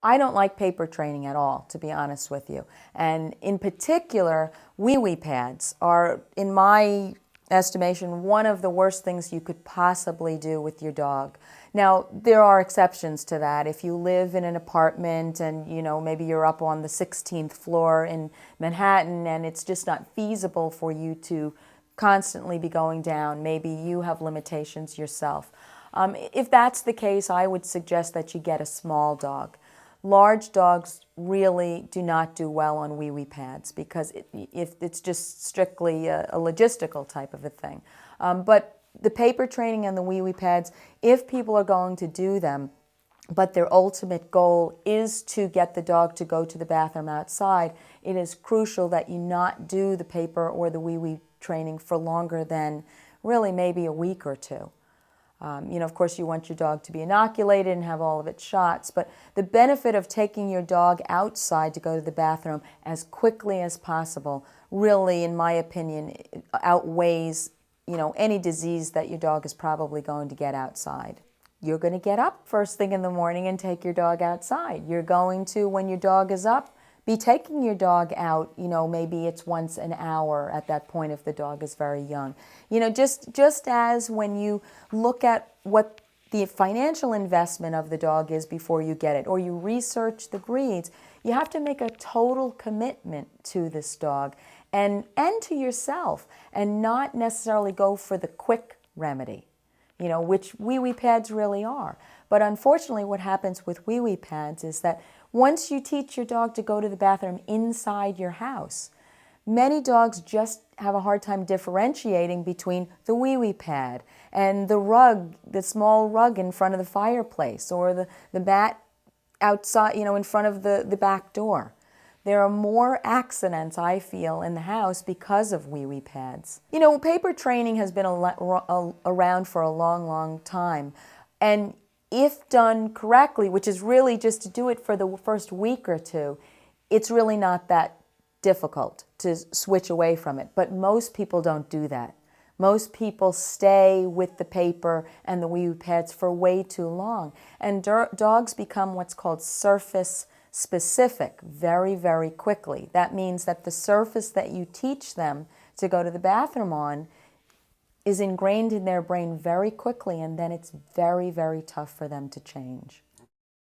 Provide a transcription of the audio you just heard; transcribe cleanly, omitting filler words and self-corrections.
I don't like paper training at all, to be honest with you. And in particular, wee-wee pads are, in my estimation, one of the worst things you could possibly do with your dog. Now, there are exceptions to that. If you live in an apartment and, maybe you're up on the 16th floor in Manhattan and it's just not feasible for you to constantly be going down, maybe you have limitations yourself. If that's the case, I would suggest that you get a small dog. Large dogs really do not do well on wee-wee pads because it's just strictly a logistical type of a thing. But the paper training and the wee-wee pads, if people are going to do them, but their ultimate goal is to get the dog to go to the bathroom outside, it is crucial that you not do the paper or the wee-wee training for longer than really maybe a week or two. Of course, you want your dog to be inoculated and have all of its shots, but the benefit of taking your dog outside to go to the bathroom as quickly as possible really, in my opinion, outweighs, any disease that your dog is probably going to get outside. You're going to get up first thing in the morning and take your dog outside. You're going to, when your dog is up, be taking your dog out, maybe it's once an hour at that point if the dog is very young. Just as when you look at what the financial investment of the dog is before you get it, or you research the breeds, you have to make a total commitment to this dog and to yourself, and not necessarily go for the quick remedy, which wee-wee pads really are. But unfortunately, what happens with wee-wee pads is that once you teach your dog to go to the bathroom inside your house, many dogs just have a hard time differentiating between the wee-wee pad and the rug, the small rug in front of the fireplace, or the mat outside, in front of the back door. There are more accidents, I feel, in the house because of wee-wee pads. Paper training has been around for a long, long time. And if done correctly, which is really just to do it for the first week or two, it's really not that difficult to switch away from it. But most people don't do that. Most people stay with the paper and the wee-wee pads for way too long. And dogs become what's called surface specific very, very quickly. That means that the surface that you teach them to go to the bathroom on is ingrained in their brain very quickly, and then it's very, very tough for them to change.